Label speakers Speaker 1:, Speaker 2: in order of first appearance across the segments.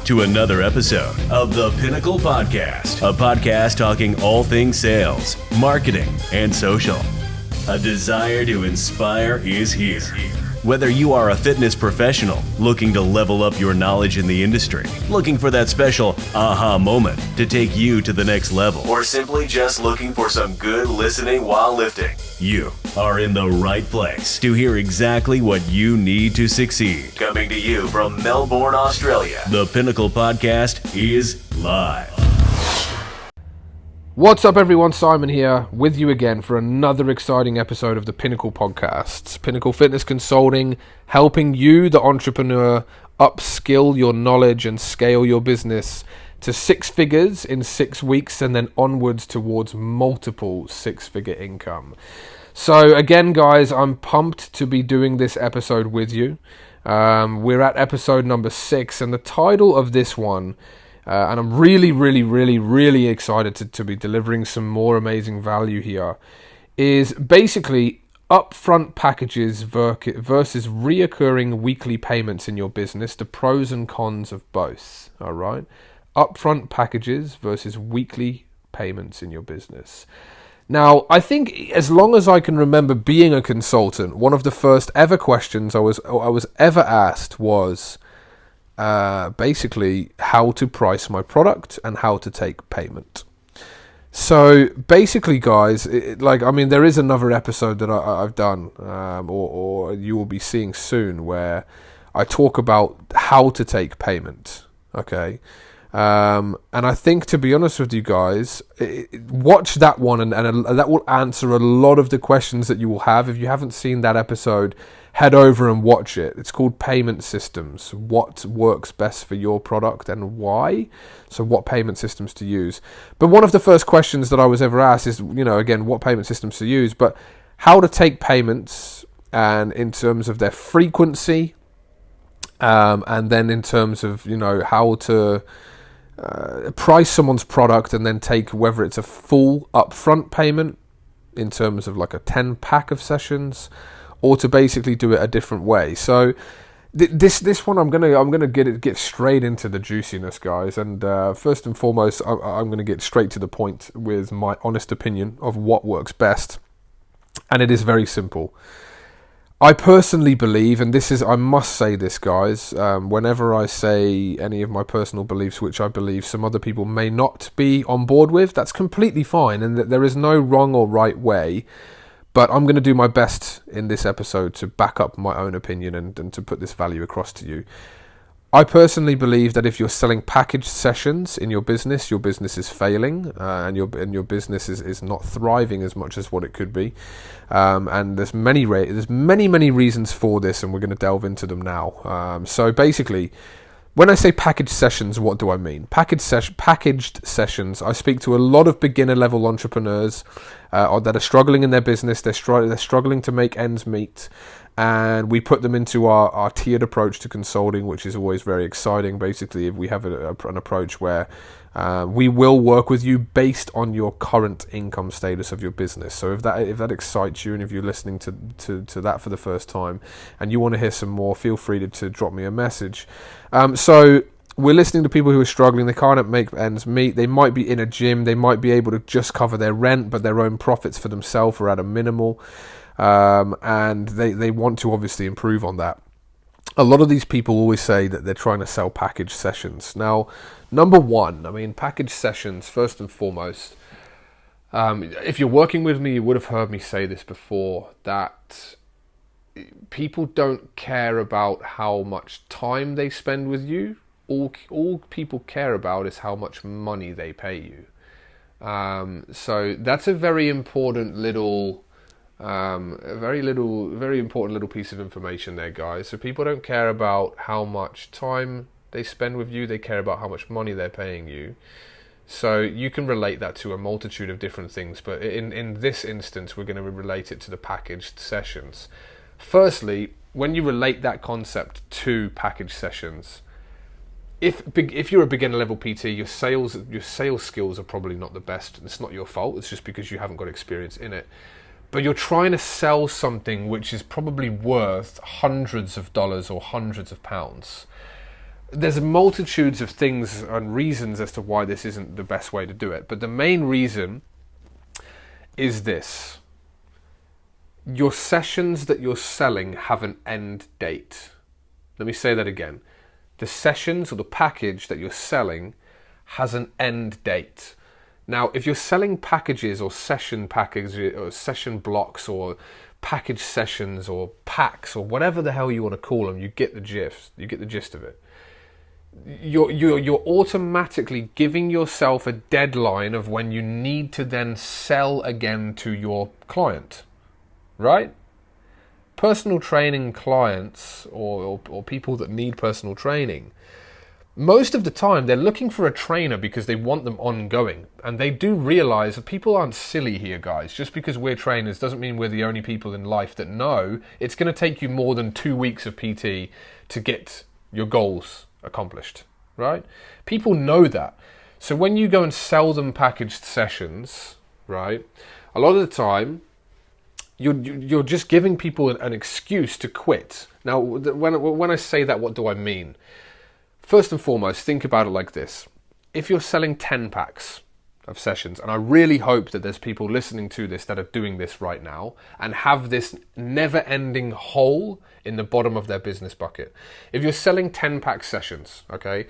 Speaker 1: to another episode of the Pinnacle Podcast, a podcast talking all things sales, marketing, and social. A desire to inspire is here. Whether you are a fitness professional looking to level up your knowledge in the industry, looking for that special aha moment to take you to the next level, or simply just looking for some good listening while lifting, you are in the right place to hear exactly what you need to succeed. Coming to you from Melbourne, Australia, the Pinnacle Podcast is live.
Speaker 2: What's up everyone, Simon here with you again for another exciting episode of the Pinnacle Podcast. Pinnacle Fitness Consulting, helping you, the entrepreneur, upskill your knowledge and scale your business to 6 figures in 6 weeks and then onwards towards multiple 6-figure income. So again guys, I'm pumped to be doing this episode with you. We're at episode number 6 and the title of this one, and I'm really excited to be delivering some more amazing value here, is basically upfront packages versus reoccurring weekly payments in your business, the pros and cons of both, all right? Upfront packages versus weekly payments in your business. Now, I think as long as I can remember being a consultant, one of the first ever questions I was ever asked was, basically how to price my product and how to take payment. So basically guys, there is another episode that I've done, or you will be seeing soon, where I talk about how to take payment, okay? And I think, to be honest with you guys, watch that one and that will answer a lot of the questions that you will have. If you haven't seen that episode, head over and watch it. It's called Payment Systems. What works best for your product and why? So what payment systems to use. But one of the first questions that I was ever asked is, again, what payment systems to use, but how to take payments, and in terms of their frequency, and then in terms of, how to price someone's product and then take whether it's a full upfront payment in terms of like a 10-pack of sessions, or to basically do it a different way. So this one I'm gonna get straight into the juiciness, guys. And first and foremost, I'm gonna get straight to the point with my honest opinion of what works best, and it is very simple. I personally believe, and I must say this, guys, whenever I say any of my personal beliefs, which I believe some other people may not be on board with, that's completely fine, and that there is no wrong or right way. But I'm going to do my best in this episode to back up my own opinion and to put this value across to you. I personally believe that if you're selling packaged sessions in your business is failing, and your business is not thriving as much as what it could be. And there's many reasons for this, and we're going to delve into them now. So basically, when I say packaged sessions, what do I mean? Packaged sessions. I speak to a lot of beginner-level entrepreneurs that are struggling in their business. They're struggling to make ends meet, and we put them into our tiered approach to consulting, which is always very exciting. Basically, if we have an approach where we will work with you based on your current income status of your business. So if that excites you, and if you're listening to that for the first time and you want to hear some more, feel free to drop me a message. So we're listening to people who are struggling. They can't make ends meet. They might be in a gym. They might be able to just cover their rent, but their own profits for themselves are at a minimal. And they want to obviously improve on that. A lot of these people always say that they're trying to sell package sessions. Now, number one, package sessions, first and foremost, if you're working with me, you would have heard me say this before, that people don't care about how much time they spend with you. All people care about is how much money they pay you. So that's a very important little... very important little piece of information there, guys. So people don't care about how much time they spend with you, they care about how much money they're paying you. So you can relate that to a multitude of different things, but in this instance we're going to relate it to the packaged sessions. Firstly, when you relate that concept to packaged sessions, if you're a beginner level PT, your sales skills are probably not the best. It's not your fault, it's just because you haven't got experience in it. But you're trying to sell something which is probably worth hundreds of dollars or hundreds of pounds. there's multitudes of things and reasons as to why this isn't the best way to do it. But the main reason is this. Your sessions that you're selling have an end date. Let me say that again. The sessions or the package that you're selling has an end date. Now, if you're selling packages or session packages or session blocks or package sessions or packs or whatever the hell you want to call them, you get the gist. You get the gist of it. You're automatically giving yourself a deadline of when you need to then sell again to your client, right? Personal training clients or people that need personal training, most of the time they're looking for a trainer because they want them ongoing. And they do realize that people aren't silly here, guys. Just because we're trainers doesn't mean we're the only people in life that know it's going to take you more than 2 weeks of PT to get your goals accomplished, right? People know that. So when you go and sell them packaged sessions, right, a lot of the time you're just giving people an excuse to quit. Now, when I say that, what do I mean? First and foremost, think about it like this. If you're selling 10 packs of sessions, and I really hope that there's people listening to this that are doing this right now and have this never-ending hole in the bottom of their business bucket. If you're selling 10-pack sessions, okay,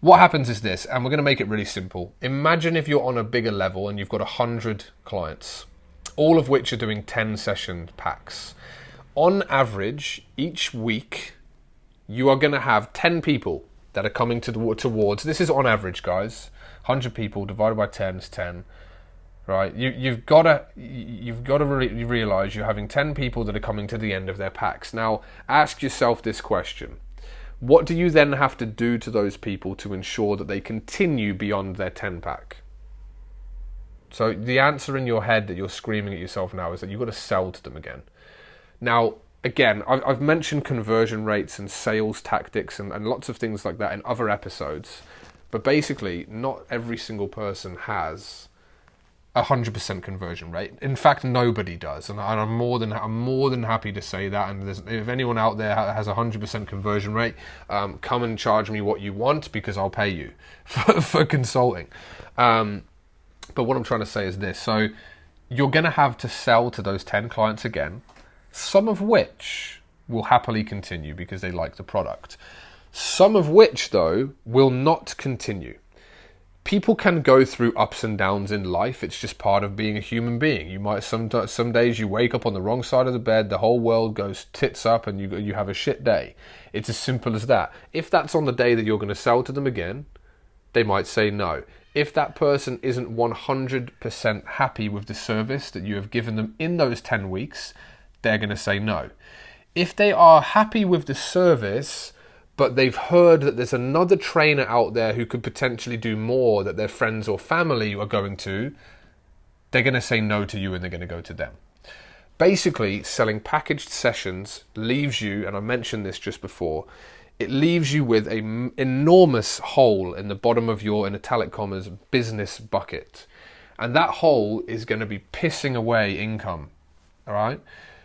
Speaker 2: what happens is this, and we're going to make it really simple. Imagine if you're on a bigger level and you've got 100 clients, all of which are doing 10 session packs. On average, each week, you are going to have 10 people that are coming towards, this is on average, guys, 100 people divided by 10 is 10, right? You've got to realize you're having 10 people that are coming to the end of their packs. Now, ask yourself this question. What do you then have to do to those people to ensure that they continue beyond their 10 pack? So the answer in your head that you're screaming at yourself now is that you've got to sell to them again. Now, again, I've mentioned conversion rates and sales tactics and lots of things like that in other episodes. But basically, not every single person has 100% conversion rate. In fact, nobody does, and I'm more than happy to say that. And if anyone out there has 100% conversion rate, come and charge me what you want because I'll pay you for consulting. But what I'm trying to say is this: so you're going to have to sell to those 10 clients again, some of which will happily continue because they like the product. Some of which, though, will not continue. People can go through ups and downs in life. It's just part of being a human being. You might some days you wake up on the wrong side of the bed, the whole world goes tits up, and you have a shit day. It's as simple as that. If that's on the day that you're going to sell to them again, they might say no. If that person isn't 100% happy with the service that you have given them in those 10 weeks, they're going to say no. If they are happy with the service, but they've heard that there's another trainer out there who could potentially do more that their friends or family are going to, they're going to say no to you and they're going to go to them. Basically, selling packaged sessions leaves you, and I mentioned this just before, it leaves you with an enormous hole in the bottom of your, in italic commas, business bucket. And that hole is going to be pissing away income, all right?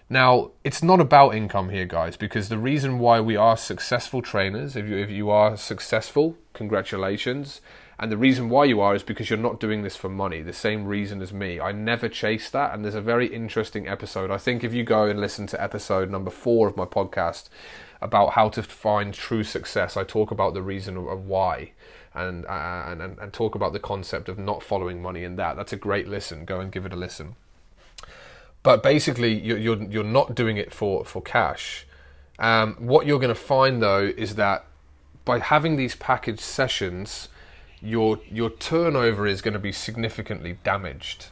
Speaker 2: Now, it's not about income here, guys, because the reason why we are successful trainers, if you are successful, congratulations. And the reason why you are is because you're not doing this for money. The same reason as me. I never chase that. And there's a very interesting episode. I think if you go and listen to episode number 4 of my podcast about how to find true success, I talk about the reason of why and talk about the concept of not following money in that. That's a great listen. Go and give it a listen. But basically, you're not doing it for cash. What you're going to find, though, is that by having these packaged sessions, your turnover is going to be significantly damaged.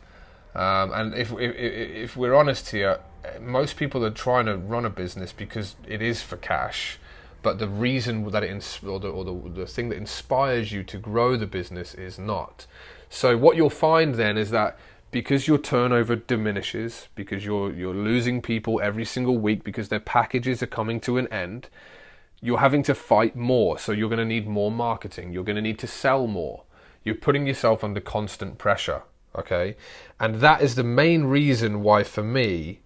Speaker 2: And if we're honest here, most people are trying to run a business because it is for cash. But the reason that the thing that inspires you to grow the business is not. So what you'll find then is that because your turnover diminishes, because you're losing people every single week because their packages are coming to an end, you're having to fight more. So you're going to need more marketing. You're going to need to sell more. You're putting yourself under constant pressure, okay? And that is the main reason why, for me,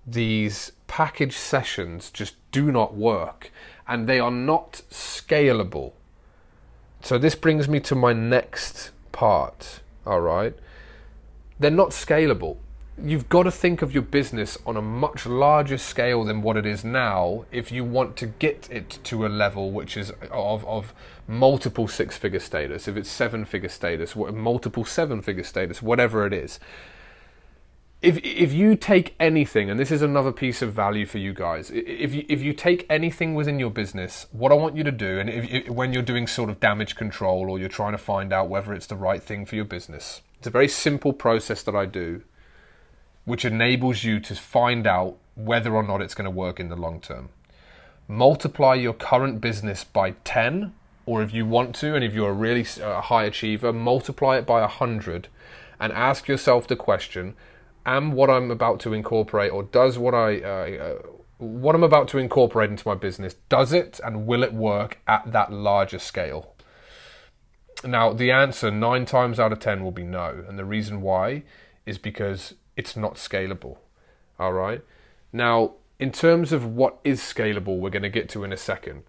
Speaker 2: these package sessions just do not work. And they are not scalable. So this brings me to my next part, all right? They're not scalable. You've got to think of your business on a much larger scale than what it is now if you want to get it to a level which is of multiple six-figure status, if it's seven-figure status, multiple seven-figure status, whatever it is. If you take anything, and this is another piece of value for you guys, if you take anything within your business, what I want you to do, and when you're doing sort of damage control or you're trying to find out whether it's the right thing for your business, it's a very simple process that I do, which enables you to find out whether or not it's going to work in the long term. Multiply your current business by 10, or if you want to, and if you're a really high achiever, multiply it by 100, and ask yourself the question, am what I'm about to incorporate, or does what I'm about to incorporate into my business, does it and will it work at that larger scale? Now, the answer 9 times out of 10 will be no, and the reason why is because it's not scalable. All right. Now, in terms of what is scalable, we're going to get to in a second,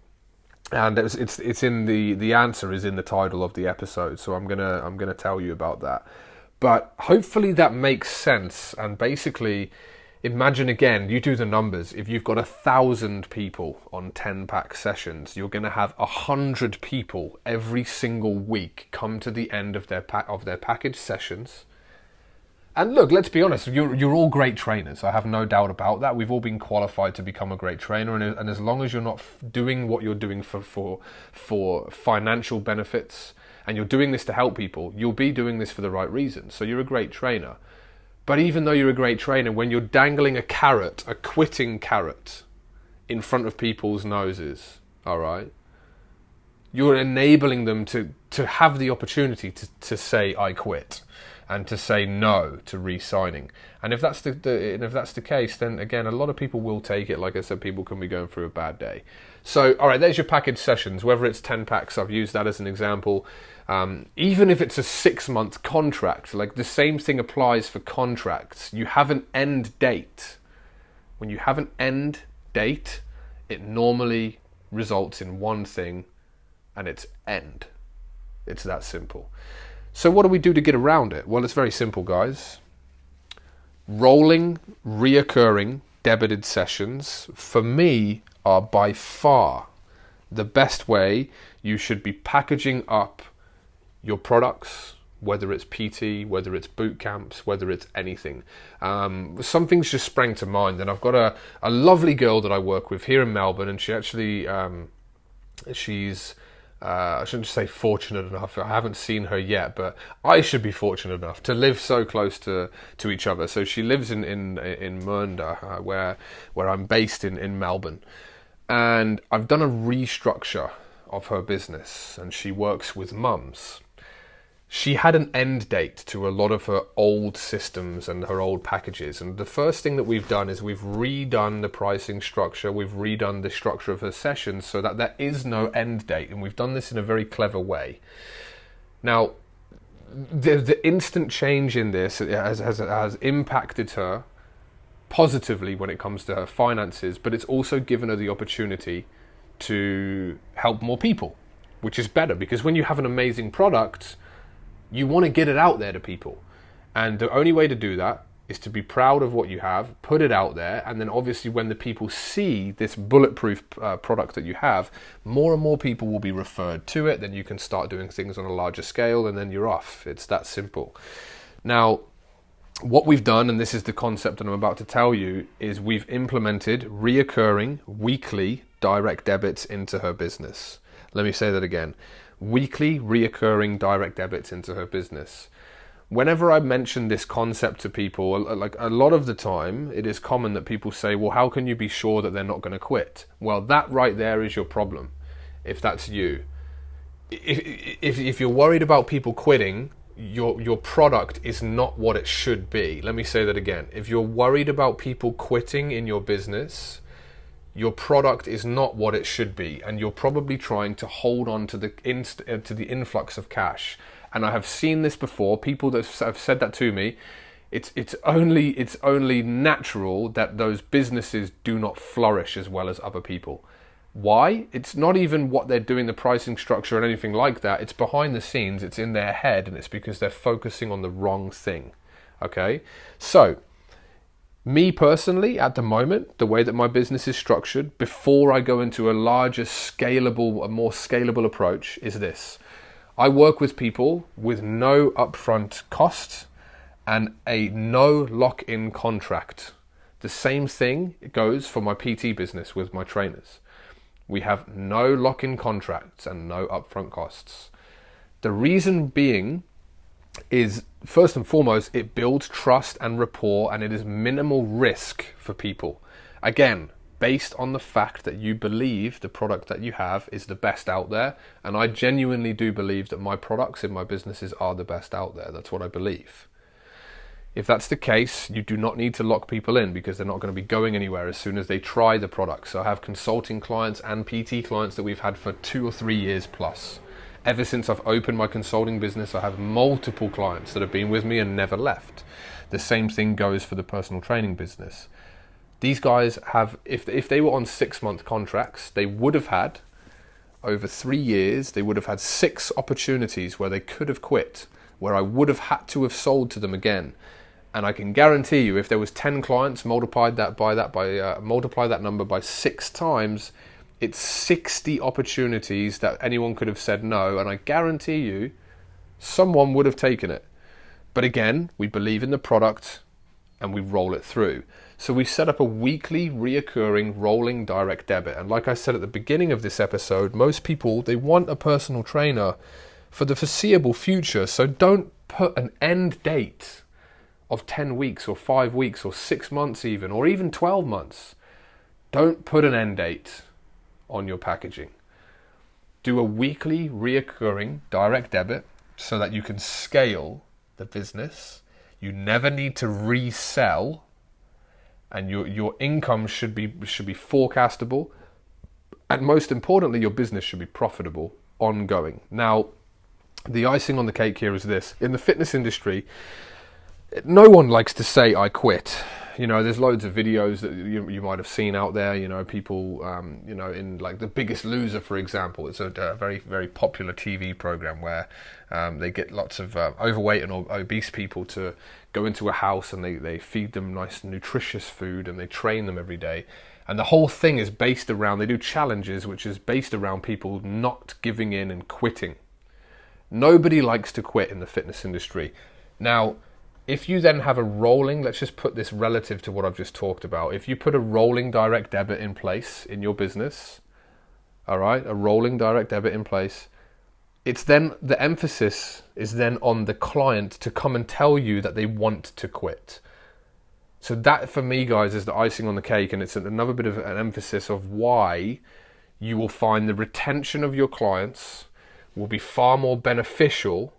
Speaker 2: and it's in the answer is in the title of the episode, so I'm gonna tell you about that. But hopefully that makes sense. And basically, imagine again, you do the numbers. If you've got 1,000 people on 10-pack sessions, you're going to have 100 people every single week come to the end of their package sessions. And look, let's be honest, you're all great trainers. I have no doubt about that. We've all been qualified to become a great trainer. And as long as you're not doing what you're doing for financial benefits, and you're doing this to help people, you'll be doing this for the right reasons. So you're a great trainer. But even though you're a great trainer, when you're dangling a carrot, a quitting carrot, in front of people's noses, all right, you're enabling them to have the opportunity to say, I quit, and to say no to re-signing. And if that's the case, then again, a lot of people will take it. Like I said, people can be going through a bad day. So, all right, there's your package sessions. Whether it's 10 packs, I've used that as an example. Even if it's a 6-month contract, like the same thing applies for contracts. You have an end date. When you have an end date, it normally results in one thing, and it's end. It's that simple. So what do we do to get around it? Well, it's very simple, guys. Rolling, reoccurring, debited sessions, for me, are by far the best way you should be packaging up your products, whether it's PT, whether it's boot camps, whether it's anything. Something's just sprang to mind, and I've got a lovely girl that I work with here in Melbourne, and she actually, she's, I shouldn't say fortunate enough, I haven't seen her yet, but I should be fortunate enough to live so close to each other. So she lives in Mernda, where I'm based in Melbourne. And I've done a restructure of her business, and she works with mums. She had an end date to a lot of her old systems and her old packages. And the first thing that we've done is we've redone the pricing structure. We've redone the structure of her sessions so that there is no end date. And we've done this in a very clever way. Now, the instant change in this has impacted her positively when it comes to her finances, but it's also given her the opportunity to help more people, which is better, because when you have an amazing product, you want to get it out there to people. And the only way to do that is to be proud of what you have, put it out there, and then obviously when the people see this bulletproof product that you have, more and more people will be referred to it. Then you can start doing things on a larger scale, and then you're off. It's that simple. Now, what we've done, and this is the concept that I'm about to tell you, is we've implemented reoccurring weekly direct debits into her business. Let me say that again. Weekly reoccurring direct debits into her business. Whenever I mention this concept to people, like a lot of the time, it is common that people say, well, how can you be sure that they're not going to quit? Well, that right there is your problem, if that's you. If you're worried about people quitting, your product is not what it should be. Let me say that again. If you're worried about people quitting in your business, your product is not what it should be, and you're probably trying to hold on to the influx of cash. And I have seen this before. People that have said that to me. It's only natural that those businesses do not flourish as well as other people. Why? It's not even what they're doing, the pricing structure and anything like that. It's behind the scenes, it's in their head, and it's because they're focusing on the wrong thing. Okay? So, me personally, at the moment, the way that my business is structured, before I go into a more scalable approach, is this. I work with people with no upfront cost and a no lock-in contract. The same thing goes for my PT business with my trainers. We have no lock-in contracts and no upfront costs. The reason being is, first and foremost, it builds trust and rapport, and it is minimal risk for people. Again, based on the fact that you believe the product that you have is the best out there, and I genuinely do believe that my products in my businesses are the best out there. That's what I believe. If that's the case, you do not need to lock people in, because they're not going to be going anywhere as soon as they try the product. So I have consulting clients and PT clients that we've had for 2 or 3 years plus. Ever since I've opened my consulting business, I have multiple clients that have been with me and never left. The same thing goes for the personal training business. These guys have, if they were on 6-month contracts, they would have had, over 3 years, they would have had 6 opportunities where they could have quit, where I would have had to have sold to them again. And I can guarantee you, if there was 10 clients, multiply that number by 6 times, it's 60 opportunities that anyone could have said no, and I guarantee you, someone would have taken it. But again, we believe in the product, and we roll it through. So we set up a weekly, reoccurring, rolling direct debit. And like I said at the beginning of this episode, most people, they want a personal trainer for the foreseeable future. So don't put an end date of 10 weeks or 5 weeks or 6 months even, or even 12 months. Don't put an end date on your packaging. Do a weekly reoccurring direct debit so that you can scale the business. You never need to resell, and your income should be forecastable, and most importantly, your business should be profitable ongoing. Now, the icing on the cake here is this. In the fitness industry, no one likes to say I quit. You know, there's loads of videos that you might have seen out there, you know, people, in like The Biggest Loser, for example. It's a very, very popular TV program where they get lots of overweight and obese people to go into a house, and they feed them nice, nutritious food, and they train them every day. And the whole thing is based around, they do challenges, which is based around people not giving in and quitting. Nobody likes to quit in the fitness industry. Now, if you then have a rolling, let's just put this relative to what I've just talked about. If you put a rolling direct debit in place in your business, all right, a rolling direct debit in place, it's then, the emphasis is then on the client to come and tell you that they want to quit. So that, for me, guys, is the icing on the cake, and it's another bit of an emphasis of why you will find the retention of your clients will be far more beneficial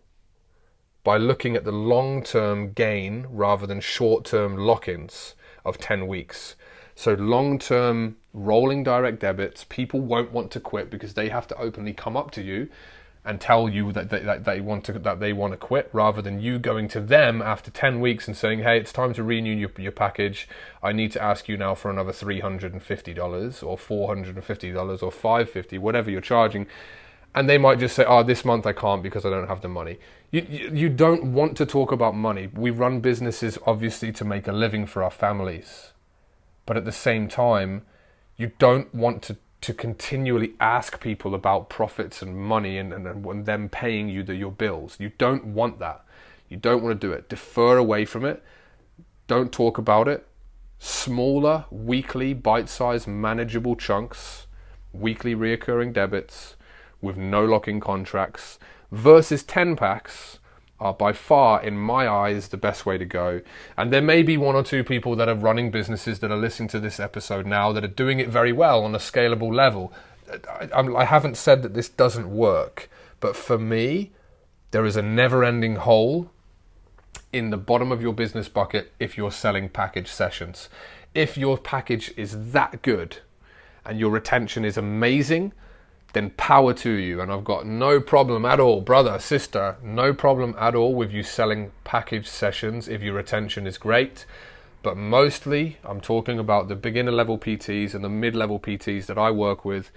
Speaker 2: by looking at the long-term gain rather than short-term lock-ins of 10 weeks. So long-term rolling direct debits, people won't want to quit because they have to openly come up to you and tell you that they want to quit, rather than you going to them after 10 weeks and saying, hey, it's time to renew your package. I need to ask you now for another $350 or $450 or $550, whatever you're charging. And they might just say, oh, this month I can't because I don't have the money. You don't want to talk about money. We run businesses, obviously, to make a living for our families. But at the same time, you don't want to continually ask people about profits and money and them paying you your bills. You don't want that. You don't want to do it. Defer away from it. Don't talk about it. Smaller, weekly, bite-sized, manageable chunks, weekly reoccurring debits with no lock-in contracts versus 10 packs are by far, in my eyes, the best way to go. And there may be 1 or 2 people that are running businesses that are listening to this episode now that are doing it very well on a scalable level. I haven't said that this doesn't work, but for me, there is a never-ending hole in the bottom of your business bucket if you're selling package sessions. If your package is that good and your retention is amazing, then power to you. And I've got no problem at all, brother, sister, no problem at all with you selling package sessions if your retention is great. But mostly, I'm talking about the beginner level PTs and the mid-level PTs that I work with.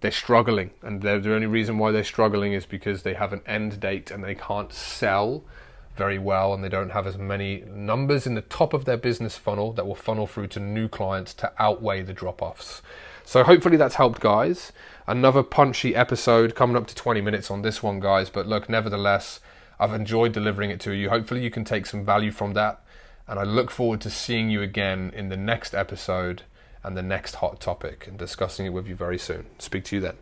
Speaker 2: They're struggling, and the only reason why they're struggling is because they have an end date and they can't sell very well, and they don't have as many numbers in the top of their business funnel that will funnel through to new clients to outweigh the drop-offs. So hopefully that's helped, guys. Another punchy episode, coming up to 20 minutes on this one, guys. But look, nevertheless, I've enjoyed delivering it to you. Hopefully you can take some value from that. And I look forward to seeing you again in the next episode and the next hot topic and discussing it with you very soon. Speak to you then.